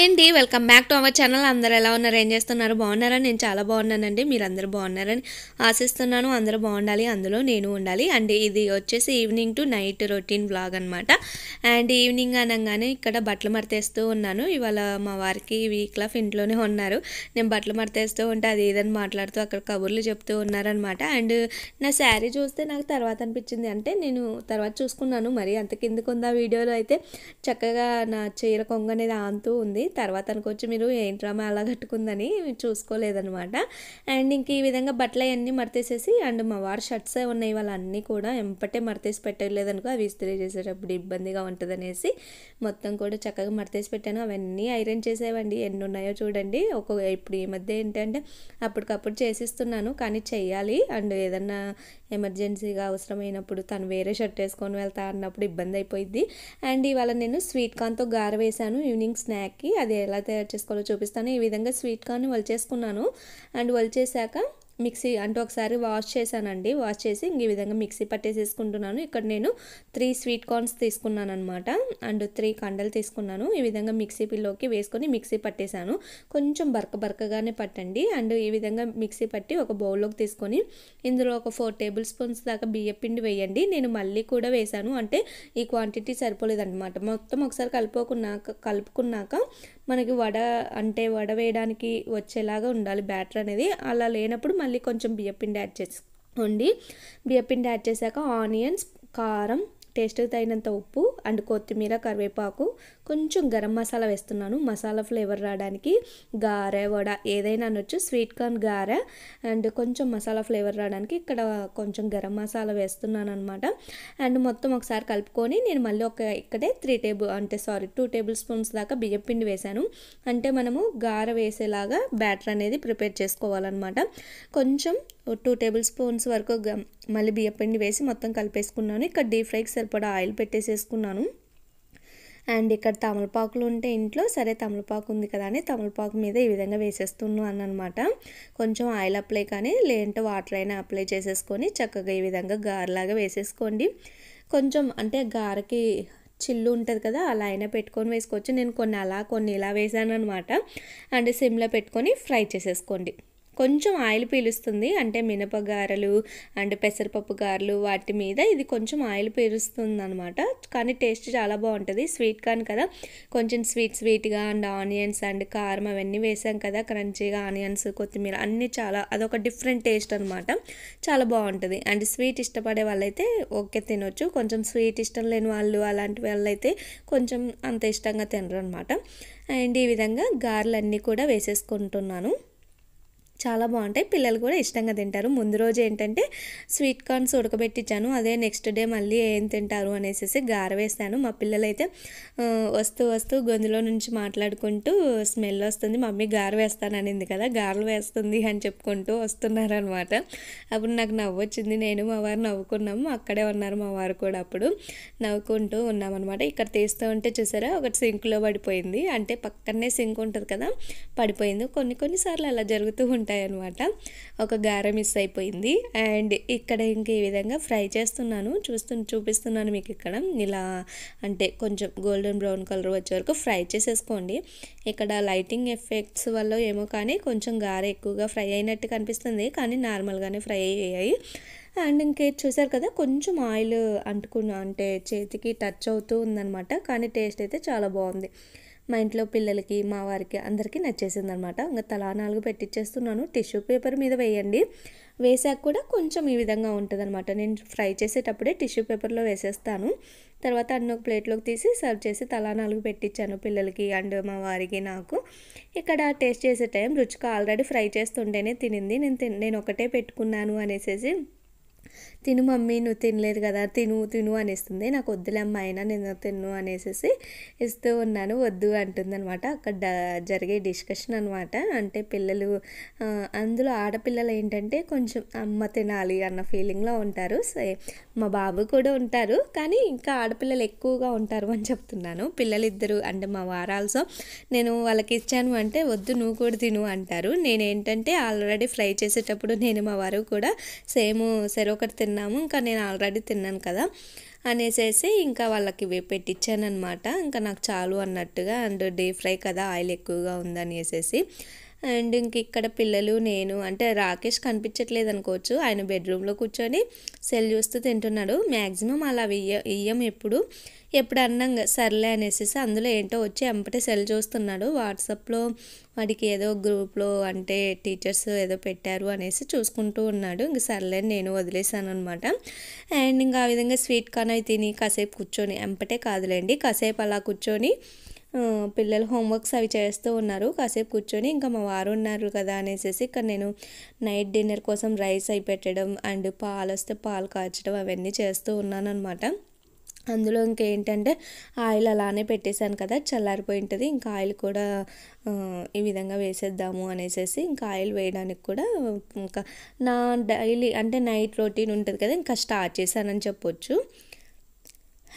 అండి welcome back to our channel. అందరూ ఎలా ఉన్నారు, ఏం చేస్తున్నారు, బాగున్నారా? నేను చాలా బాగున్నానండి. మీరు అందరూ బాగున్నారని ఆశిస్తున్నాను. అందరూ బాగుండాలి, అందులో నేను ఉండాలి. అండ్ ఇది వచ్చేసి evening to night routine blog అనమాట. అండ్ ఈవినింగ్ అనగానే ఇక్కడ బట్టలు మడతేస్తూ ఉన్నాను. ఇవాళ మా వారికి వీక్ ఆఫ్ ఇంట్లోనే ఉన్నారు. నేను బట్టలు మడతేస్తూ ఉంటే అది ఏదని మాట్లాడుతూ అక్కడ కబుర్లు చెప్తూ ఉన్నారనమాట. అండ్ నా శారీ చూస్తే నాకు తర్వాత అనిపించింది, అంటే నేను తర్వాత చూసుకున్నాను, మరి అంత కిందకు ఉందా వీడియోలో అయితే చక్కగా నా చీర కొంగ అనేది ఆంతూ ఉంది. తర్వాత అనుకోవచ్చు మీరు ఏంట్రామా అలా కట్టుకుందని చూసుకోలేదనమాట. అండ్ ఇంక ఈ విధంగా బట్టలు అవన్నీ మడతేసేసి, అండ్ మా వారు షర్ట్స్ ఉన్నాయి వాళ్ళన్నీ కూడా ఎంపటే మడతేసి పెట్టలేదనుకో అవి ఇస్త్రీ చేసేటప్పుడు ఇబ్బందిగా ఉంటుంది అనేసి మొత్తం కూడా చక్కగా మడతేసి పెట్టాను. అవన్నీ ఐరన్ చేసేవండి, ఎన్ని ఉన్నాయో చూడండి. ఇప్పుడు ఈ మధ్య ఏంటంటే అప్పటికప్పుడు చేసిస్తున్నాను, కానీ చెయ్యాలి. అండ్ ఏదన్నా ఎమర్జెన్సీగా అవసరమైనప్పుడు తను వేరే షర్ట్ వేసుకొని వెళ్తా అన్నప్పుడు ఇబ్బంది అయిపోయింది. అండ్ ఇవాళ నేను స్వీట్ కార్న్తో గార వేసాను ఈవినింగ్ స్నాక్కి. అది ఎలా తయారు చేసుకోవాలో చూపిస్తాను. ఈ విధంగా స్వీట్ కార్న్ వలిచేసుకున్నాను. అండ్ వలిచేసాక మిక్సీ అంటే ఒకసారి వాష్ చేశానండి. వాష్ చేసి ఇంక ఈ విధంగా మిక్సీ పట్టేసేసుకుంటున్నాను. ఇక్కడ నేను 3 స్వీట్ కార్న్స్ తీసుకున్నాను అనమాట. అండ్ 3 కండలు తీసుకున్నాను. ఈ విధంగా మిక్సీ పిల్లోకి వేసుకొని మిక్సీ పట్టేశాను. కొంచెం బరకగానే పట్టండి. అండ్ ఈ విధంగా మిక్సీ పట్టి ఒక బౌల్లోకి తీసుకొని ఇందులో ఒక 4 టేబుల్ స్పూన్స్ దాకా బియ్యం పిండి వేయండి. నేను మళ్ళీ కూడా వేసాను, అంటే ఈ క్వాంటిటీ సరిపోలేదన్నమాట. మొత్తం ఒకసారి కలుపుకున్నాక మనకి వడ వేయడానికి వచ్చేలాగా ఉండాలి బ్యాటర్ అనేది. అలా లేనప్పుడు మళ్ళీ కొంచెం బియ్యపిండి యాడ్ చేసుకోండి. బియ్యపిండి యాడ్ చేశాక ఆనియన్స్, కారం, టేస్ట్కి తగినంత ఉప్పు అండ్ కొత్తిమీర, కరివేపాకు, కొంచెం గరం మసాలా వేస్తున్నాను మసాలా ఫ్లేవర్ రావడానికి. గారె, వడ ఏదైనా అనొచ్చు. స్వీట్ కార్న్ గారె అండ్ కొంచెం మసాలా ఫ్లేవర్ రావడానికి ఇక్కడ కొంచెం గరం మసాలా వేస్తున్నాను అనమాట. అండ్ మొత్తం ఒకసారి కలుపుకొని నేను మళ్ళీ ఇక్కడే 2 టేబుల్ స్పూన్స్ దాకా బియ్యం పిండి వేసాను. అంటే మనము గారె వేసేలాగా బ్యాటర్ అనేది ప్రిపేర్ చేసుకోవాలన్నమాట. కొంచెం 2 టేబుల్ స్పూన్స్ వరకు మళ్ళీ బియ్యం పిండి వేసి మొత్తం కలిపేసుకున్నాను. ఇక్కడ డీప్ ఫ్రైకి సరిపడా ఆయిల్ పెట్టేసేసుకున్నాను. అండ్ ఇక్కడ తమలపాకులు ఉంటే ఇంట్లో, సరే తమలపాకు ఉంది కదా అని తమలపాకు మీద ఈ విధంగా వేసేస్తున్నాను అనమాట. కొంచెం ఆయిల్ అప్లై కానీ లేదంటే వాటర్ అయినా అప్లై చేసేసుకొని చక్కగా ఈ విధంగా గారెలాగా వేసేసుకోండి. కొంచెం అంటే గారెకి చిల్లు ఉంటుంది కదా, అలా అయినా పెట్టుకొని వేసుకోవచ్చు. నేను కొన్ని ఇలా వేసాను అనమాట. అండ్ సిమ్లో పెట్టుకొని ఫ్రై చేసేసుకోండి. కొంచెం ఆయిల్ పీలుస్తుంది, అంటే మినపగారెలు అండ్ పెసరపప్పు గారెలు వాటి మీద ఇది కొంచెం ఆయిల్ పీలుస్తుంది అనమాట. కానీ టేస్ట్ చాలా బాగుంటుంది. స్వీట్ కార్న్ కదా, కొంచెం స్వీట్గా అండ్ ఆనియన్స్ అండ్ కారం అవన్నీ వేసాం కదా, క్రంచీగా ఆనియన్స్, కొత్తిమీర అన్నీ అదొక డిఫరెంట్ టేస్ట్ అనమాట. చాలా బాగుంటుంది. అండ్ స్వీట్ ఇష్టపడే వాళ్ళైతే ఓకే తినొచ్చు. కొంచెం స్వీట్ ఇష్టం లేని వాళ్ళు అలాంటి వాళ్ళైతే కొంచెం అంత ఇష్టంగా తినరు అనమాట. అండ్ ఈ విధంగా గారెలన్నీ కూడా వేసేసుకుంటున్నాను. చాలా బాగుంటాయి, పిల్లలు కూడా ఇష్టంగా తింటారు. ముందు రోజు ఏంటంటే స్వీట్ కార్న్స్ ఉడకబెట్టించాను, అదే నెక్స్ట్ డే మళ్ళీ ఏం తింటారు అనేసి గారె వేస్తాను. మా పిల్లలైతే వస్తూ గొంతులో నుంచి మాట్లాడుకుంటూ స్మెల్ వస్తుంది, మమ్మీ గారె వేస్తాననింది కదా, గారెలు వేస్తుంది అని చెప్పుకుంటూ వస్తున్నారనమాట. అప్పుడు నాకు నవ్వు వచ్చింది. నేను మా వారు నవ్వుకున్నాము, అక్కడే ఉన్నారు మా వారు కూడా. అప్పుడు నవ్వుకుంటూ ఉన్నామన్నమాట. ఇక్కడ తీస్తూ ఉంటే చూసారా ఒకటి సింక్లో పడిపోయింది, అంటే పక్కనే సింక్ ఉంటుంది కదా, పడిపోయింది. కొన్నిసార్లు అలా జరుగుతూ ఉంటాయి అనమాట. ఒక గారె మిస్ అయిపోయింది. అండ్ ఇక్కడ ఇంక ఈ విధంగా ఫ్రై చేస్తున్నాను, చూపిస్తున్నాను మీకు. ఇక్కడ ఇలా అంటే కొంచెం గోల్డెన్ బ్రౌన్ కలర్ వచ్చే వరకు ఫ్రై చేసేసుకోండి. ఇక్కడ లైటింగ్ ఎఫెక్ట్స్ వల్ల ఏమో కానీ కొంచెం గారె ఎక్కువగా ఫ్రై అయినట్టు కనిపిస్తుంది, కానీ నార్మల్గానే ఫ్రై అయ్యాయి. అండ్ ఇంకే చూసారు కదా కొంచెం ఆయిల్ అంటే చేతికి టచ్ అవుతూ ఉందన్నమాట, కానీ టేస్ట్ అయితే చాలా బాగుంది. మా ఇంట్లో పిల్లలకి, మా వారికి అందరికీ నచ్చేసింది అనమాట. ఇంకా తలా 4 పెట్టించేస్తున్నాను. టిష్యూ పేపర్ మీద వేయండి. వేసాక కూడా కొంచెం ఈ విధంగా ఉంటుంది అనమాట. నేను ఫ్రై చేసేటప్పుడే టిష్యూ పేపర్లో వేసేస్తాను. తర్వాత అన్ని ఒక ప్లేట్లోకి తీసి సర్వ్ చేసి తలా 4 పెట్టించాను పిల్లలకి అండ్ మా వారికి, నాకు. ఇక్కడ టేస్ట్ చేసే టైం రుచిగా ఆల్రెడీ ఫ్రై చేస్తుంటేనే తినింది. నేను ఒకటే పెట్టుకున్నాను అనేసి, తిను మమ్మీ నువ్వు తినలేదు కదా, తిను అనేస్తుంది. నాకు వద్దులే అమ్మ, అయినా నేను తిన్ను అనేసి ఇస్తూ ఉన్నాను. వద్దు అంటుందన్నమాట. అక్కడ జరిగే డిస్కషన్ అనమాట. అంటే పిల్లలు, అందులో ఆడపిల్లలు ఏంటంటే కొంచెం అమ్మ తినాలి అన్న ఫీలింగ్లో ఉంటారు. మా బాబు కూడా ఉంటారు, కానీ ఇంకా ఆడపిల్లలు ఎక్కువగా ఉంటారు అని చెప్తున్నాను. పిల్లలిద్దరు అంటే మా వారాల్సో నేను వాళ్ళకి ఇచ్చాను అంటే వద్దు నువ్వు కూడా తిను అంటారు. నేనేంటంటే ఆల్రెడీ ఫ్రై చేసేటప్పుడు నేను మా వారు కూడా సేమ్ ఒకటి తిన్నాము, ఇంకా నేను ఆల్రెడీ తిన్నాను కదా అనేసేసి ఇంకా వాళ్ళకి పెట్టించానమాట. ఇంకా నాకు చాలు అన్నట్టుగా, అండ్ డీప్ ఫ్రై కదా ఆయిల్ ఎక్కువగా ఉందనేసేసి. అండ్ ఇంక ఇక్కడ పిల్లలు నేను, అంటే రాకేష్ కనిపించట్లేదు అనుకోవచ్చు, ఆయన బెడ్రూమ్లో కూర్చొని సెల్ చూస్తూ తింటున్నాడు. మ్యాక్సిమం అలా ఇయ్యం ఎప్పుడు అన్నాం సర్లే అనేసి, అందులో ఏంటో వచ్చి ఎంపటే సెల్ చూస్తున్నాడు. వాట్సాప్లో వాడికి ఏదో గ్రూప్లో అంటే టీచర్స్ ఏదో పెట్టారు అనేసి చూసుకుంటూ ఉన్నాడు. ఇంక సర్లే నేను వదిలేసాను అనమాట. అండ్ ఇంకా ఆ విధంగా స్వీట్ కార్న్ అవి తిని కాసేపు కూర్చొని, ఎంపటే కాదులేండి, కాసేపు అలా కూర్చొని పిల్లలు హోంవర్క్స్ అవి చేస్తూ ఉన్నారు. కాసేపు కూర్చొని ఇంకా మా వారు ఉన్నారు కదా అనేసి ఇక్కడ నేను నైట్ డిన్నర్ కోసం రైస్ అయి పెట్టడం అండ్ పాలు వస్తే పాలు కాచడం అవన్నీ చేస్తూ ఉన్నాను అనమాట. అందులో ఇంకేంటంటే ఆయిల్ అలానే పెట్టేశాను కదా, చల్లారిపోయి ఉంటుంది. ఇంకా ఆయిల్ కూడా ఈ విధంగా వేసేద్దాము అనేసి ఇంకా ఆయిల్ వేయడానికి కూడా ఇంకా నా డైలీ అంటే నైట్ రొటీన్ ఉంటుంది కదా, ఇంకా స్టార్ట్ చేశానని చెప్పొచ్చు.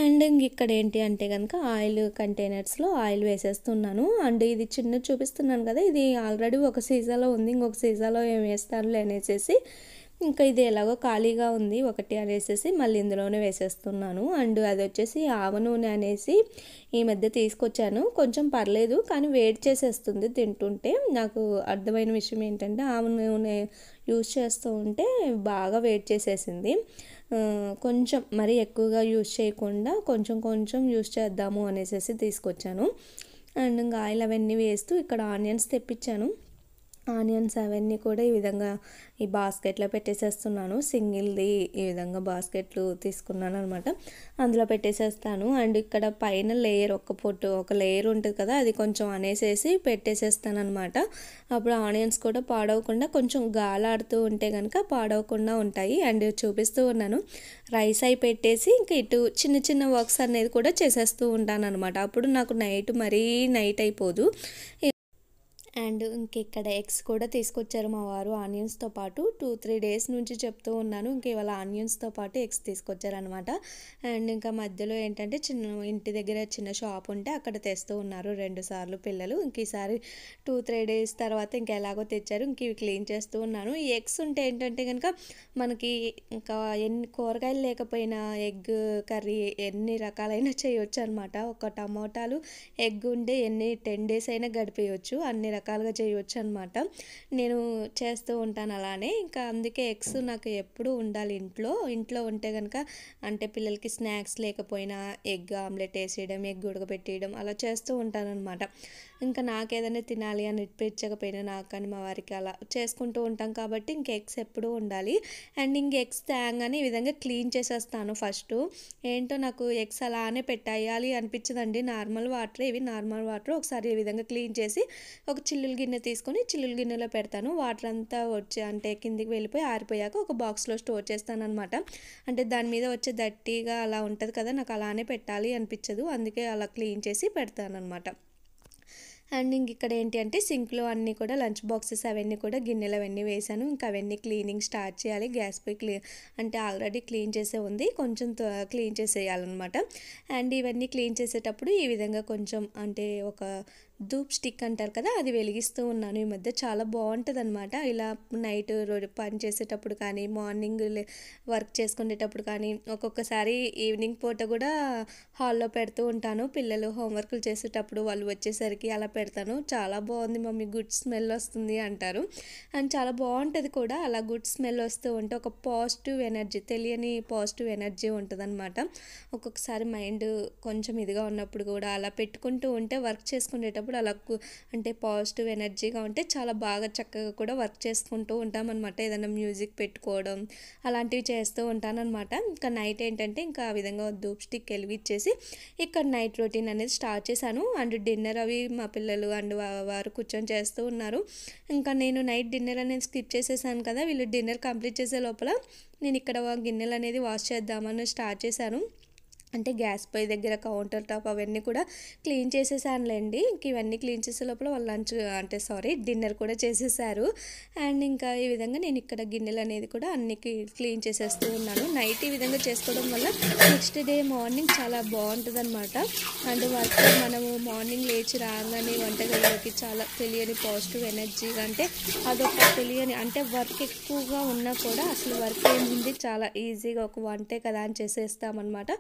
అండ్ ఇక్కడ ఏంటి అంటే కనుక ఆయిల్ కంటైనర్స్లో ఆయిల్ వేసేస్తున్నాను. అండ్ ఇది చిన్న చూపిస్తున్నాను కదా, ఇది ఆల్రెడీ ఒక సీసాలో ఉంది, ఇంకొక సీసాలో ఏం వేస్తానులే అనేసి ఇంకా ఇది ఎలాగో ఖాళీగా ఉంది ఒకటి అనేసి మళ్ళీ ఇందులోనే వేసేస్తున్నాను. అండ్ అది వచ్చేసి ఆవ నూనె అనేసి ఈ మధ్య తీసుకొచ్చాను. కొంచెం పర్లేదు కానీ వేడి చేసేస్తుంది తింటుంటే. నాకు అర్థమైన విషయం ఏంటంటే ఆవ నూనె యూజ్ చేస్తూ ఉంటే బాగా వేడి చేసేసింది. కొంచెం మరీ ఎక్కువగా యూజ్ చేయకుండా కొంచెం కొంచెం యూజ్ చేద్దాము అనేసి తీసుకొచ్చాను. అండ్ ఇంకా ఆయిల్ అవన్నీ వేస్తూ ఇక్కడ ఆనియన్స్ తెప్పించాను. ఆనియన్స్ అవన్నీ కూడా ఈ విధంగా ఈ బాస్కెట్లో పెట్టేసేస్తున్నాను. సింగిల్ది ఈ విధంగా బాస్కెట్లు తీసుకున్నాను అనమాట, అందులో పెట్టేసేస్తాను. అండ్ ఇక్కడ పైన లేయర్ ఒక లేయర్ ఉంటుంది కదా, అది కొంచెం అనేసేసి పెట్టేసేస్తాను అనమాట. అప్పుడు ఆనియన్స్ కూడా పాడవకుండా, కొంచెం గాలాడుతూ ఉంటే కనుక పాడవకుండా ఉంటాయి. అండ్ చూపిస్తూ ఉన్నాను, రైస్ అయి పెట్టేసి ఇంకా ఇటు చిన్న చిన్న వర్క్స్ అనేది కూడా చేసేస్తూ ఉంటాను అనమాట. అప్పుడు నాకు మరీ నైట్ అయిపోదు. అండ్ ఇక్కడ ఎగ్స్ కూడా తీసుకొచ్చారు మా వారు ఆనియన్స్తో పాటు. 2-3 డేస్ నుంచి చెప్తూ ఉన్నాను, ఇంక ఇవాళ ఆనియన్స్తో పాటు ఎగ్స్ తీసుకొచ్చారనమాట. అండ్ ఇంకా మధ్యలో ఏంటంటే ఇంటి దగ్గర చిన్న షాప్ ఉంటే అక్కడ తెస్తూ ఉన్నారు 2 సార్లు పిల్లలు. ఇంక ఈసారి 2-3 డేస్ తర్వాత ఇంకా ఎలాగో తెచ్చారు, ఇంక ఇవి క్లీన్ చేస్తూ ఉన్నాను. ఈ ఎగ్స్ ఉంటే ఏంటంటే కనుక మనకి ఇంకా ఎన్ని కూరగాయలు లేకపోయినా ఎగ్ కర్రీ ఎన్ని రకాలైనా చేయొచ్చు అనమాట. ఒక టమోటాలు ఎగ్ ఉంటే 10 డేస్ అయినా గడిపేయచ్చు, అన్ని రకాలుగా చేయవచ్చు అనమాట. నేను చేస్తూ ఉంటాను అలానే. ఇంకా అందుకే ఎగ్స్ నాకు ఎప్పుడూ ఉండాలి ఇంట్లో ఉంటే కనుక, అంటే పిల్లలకి స్నాక్స్ లేకపోయినా ఎగ్ ఆమ్లెట్ వేసేయడం, ఎగ్ ఉడకబెట్టేయడం అలా చేస్తూ ఉంటానన్నమాట. ఇంకా నాకేదైనా తినాలి అని అనిపించకపోయినా నాకు కానీ మా వారికి అలా చేసుకుంటూ ఉంటాం కాబట్టి ఇంక ఎగ్స్ ఎప్పుడూ ఉండాలి. అండ్ ఇంక ఎగ్స్ తేగానే ఈ విధంగా క్లీన్ చేసేస్తాను ఫస్ట్. ఏంటో నాకు ఎగ్స్ అలానే పెట్టేయాలి అనిపించదండి, నార్మల్ వాటర్ ఒకసారి ఈ విధంగా క్లీన్ చేసి ఒక చిల్లులు గిన్నె తీసుకొని చిల్లులు గిన్నెలో పెడతాను. వాటర్ అంతా వచ్చి అంటే కిందికి వెళ్ళిపోయి ఆరిపోయాక ఒక బాక్స్లో స్టోర్ చేస్తాను అనమాట. అంటే దాని మీద వచ్చే దట్టిగా అలా ఉంటుంది కదా, నాకు అలానే పెట్టాలి అనిపించదు, అందుకే అలా క్లీన్ చేసి పెడతాను అనమాట. అండ్ ఇక్కడ ఏంటి అంటే సింక్లో అన్నీ కూడా లంచ్ బాక్సెస్ అవన్నీ కూడా గిన్నెలు అవన్నీ వేసాను. ఇంకా అవన్నీ క్లీనింగ్ స్టార్ట్ చేయాలి. గ్యాస్ పై అంటే ఆల్రెడీ క్లీన్ చేసే ఉంది, కొంచెం క్లీన్ చేసేయాలన్నమాట. అండ్ ఇవన్నీ క్లీన్ చేసేటప్పుడు ఈ విధంగా కొంచెం అంటే ఒక ధూప్ స్టిక్ అంటారు కదా, అది వెలిగిస్తూ ఉన్నాను. ఈ మధ్య చాలా బాగుంటుంది అనమాట. ఇలా నైట్ పని చేసేటప్పుడు కానీ, మార్నింగ్ వర్క్ చేసుకునేటప్పుడు కానీ, ఒక్కొక్కసారి ఈవినింగ్ పూట కూడా హాల్లో పెడుతూ ఉంటాను. పిల్లలు హోంవర్క్లు చేసేటప్పుడు వాళ్ళు వచ్చేసరికి అలా పెడతాను. చాలా బాగుంది మమ్మీ, గుడ్ స్మెల్ వస్తుంది అంటారు. అండ్ చాలా బాగుంటుంది కూడా అలా గుడ్ స్మెల్ వస్తూ ఉంటే, ఒక పాజిటివ్ ఎనర్జీ, తెలియని పాజిటివ్ ఎనర్జీ ఉంటుంది అనమాట. ఒక్కొక్కసారి మైండ్ కొంచెం ఇదిగా ఉన్నప్పుడు కూడా అలా పెట్టుకుంటూ ఉంటే వర్క్ చేసుకునేటప్పుడు అలా అంటే పాజిటివ్ ఎనర్జీగా ఉంటే చాలా బాగా చక్కగా కూడా వర్క్ చేసుకుంటూ ఉంటామన్నమాట. ఏదైనా మ్యూజిక్ పెట్టుకోవడం అలాంటివి చేస్తూ ఉంటానన్నమాట. ఇంకా నైట్ ఏంటంటే ఇంకా ఆ విధంగా ధూప్ స్టిక్ వెలిగించేసి ఇక్కడ నైట్ రొటీన్ అనేది స్టార్ట్ చేశాను. అండ్ డిన్నర్ అవి మా పిల్లలు అండ్ వారు కూర్చొని చేస్తూ ఉన్నారు. ఇంకా నేను నైట్ డిన్నర్ అనేది స్కిప్ చేసేసాను కదా, వీళ్ళు డిన్నర్ కంప్లీట్ చేసే లోపల నేను ఇక్కడ గిన్నెలు అనేది వాష్ చేద్దామని స్టార్ట్ చేశాను. అంటే గ్యాస్ పొయ్యి దగ్గర కౌంటర్ టాప్ అవన్నీ కూడా క్లీన్ చేసేసానులేండి. ఇంక ఇవన్నీ క్లీన్ చేసే లోపల వాళ్ళు లంచ్ అంటే డిన్నర్ కూడా చేసేసారు. అండ్ ఇంకా ఈ విధంగా నేను ఇక్కడ గిన్నెలు అనేది కూడా అన్ని క్లీన్ చేసేస్తూ ఉన్నాను. నైట్ ఈ విధంగా చేసుకోవడం వల్ల నెక్స్ట్ డే మార్నింగ్ చాలా బాగుంటుందన్నమాట. అండ్ వర్క్ మనము మార్నింగ్ లేచి రాగానే వంటగదిలోకి చాలా తెలియని పాజిటివ్ ఎనర్జీగా, అంటే అదొక తెలియని, అంటే వర్క్ ఎక్కువగా ఉన్నా కూడా అసలు వర్క్ ఏముంది చాలా ఈజీగా ఒక వంటే కదా అని చేసేస్తామన్నమాట.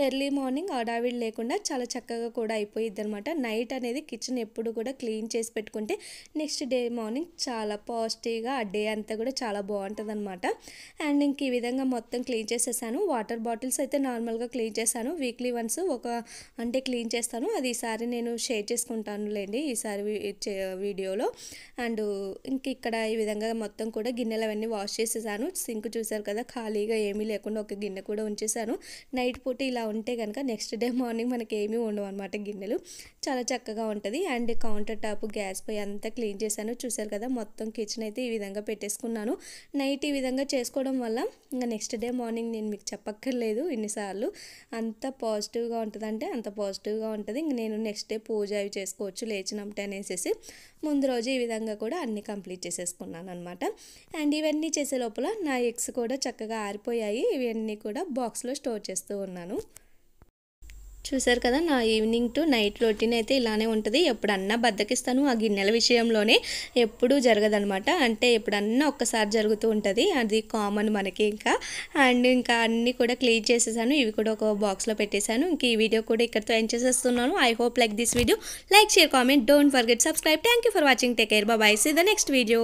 ఎర్లీ మార్నింగ్ హడావిడి లేకుండా చాలా చక్కగా కూడా అయిపోయిద్ది అనమాట. నైట్ అనేది కిచెన్ ఎప్పుడు కూడా క్లీన్ చేసి పెట్టుకుంటే నెక్స్ట్ డే మార్నింగ్ చాలా పాజిటివ్గా ఆ డే అంతా కూడా చాలా బాగుంటుంది అనమాట. అండ్ ఇంక ఈ విధంగా మొత్తం క్లీన్ చేసేసాను. వాటర్ బాటిల్స్ అయితే నార్మల్గా క్లీన్ చేశాను. వీక్లీ వన్స్ అంటే క్లీన్ చేస్తాను. అది ఈసారి నేను షేర్ చేసుకుంటానులేండి ఈసారి వీడియోలో. అండ్ ఇంక ఇక్కడ ఈ విధంగా మొత్తం కూడా గిన్నెలు అవన్నీ వాష్ చేసేసాను. సింక్ చూసారు కదా, ఖాళీగా ఏమీ లేకుండా ఒక గిన్నె కూడా ఉంచేసాను. నైట్ పూట ఇలా ఉంటే కనుక నెక్స్ట్ డే మార్నింగ్ మనకి ఏమీ ఉండవు అనమాట గిన్నెలు. చాలా చక్కగా ఉంటుంది. అండ్ కౌంటర్ టాప్, గ్యాస్ పొయ్యి అంతా క్లీన్ చేశాను. చూసారు కదా, మొత్తం కిచెన్ అయితే ఈ విధంగా పెట్టేసుకున్నాను. నైట్ ఈ విధంగా చేసుకోవడం వల్ల ఇంకా నెక్స్ట్ డే మార్నింగ్ నేను మీకు చెప్పక్కర్లేదు ఇన్నిసార్లు, అంత పాజిటివ్గా ఉంటుంది, అంటే అంత పాజిటివ్గా ఉంటుంది. ఇంక నేను నెక్స్ట్ డే పూజ అవి చేసుకోవచ్చు లేచినప్పుడు అనేసి ముందు రోజు ఈ విధంగా కూడా అన్నీ కంప్లీట్ చేసేసుకున్నాను అనమాట. అండ్ ఇవన్నీ చేసే లోపల నా ఎగ్స్ కూడా చక్కగా ఆరిపోయాయి. ఇవన్నీ కూడా బాక్స్లో స్టోర్ చేస్తూ ఉన్నాను. చూసారు కదా, నా ఈవినింగ్ టు నైట్ రొటీన్ అయితే ఇలానే ఉంటుంది. ఎప్పుడన్నా బద్దకిస్తాను ఆ గిన్నెల విషయంలోనే, ఎప్పుడూ జరగదనమాట. అంటే ఎప్పుడన్నా ఒక్కసారి జరుగుతూ ఉంటుంది, అది కామన్ మనకి. ఇంకా అన్నీ కూడా క్లీన్ చేసేసాను. ఇవి కూడా ఒక బాక్స్లో పెట్టేశాను. ఇంక ఈ వీడియో కూడా ఇక్కడితో ఎండ్ చేసేస్తున్నాను. I hope like this video. Like, share, comment, don't forget subscribe. Thank you for watching. Take care, bye bye. See the next video.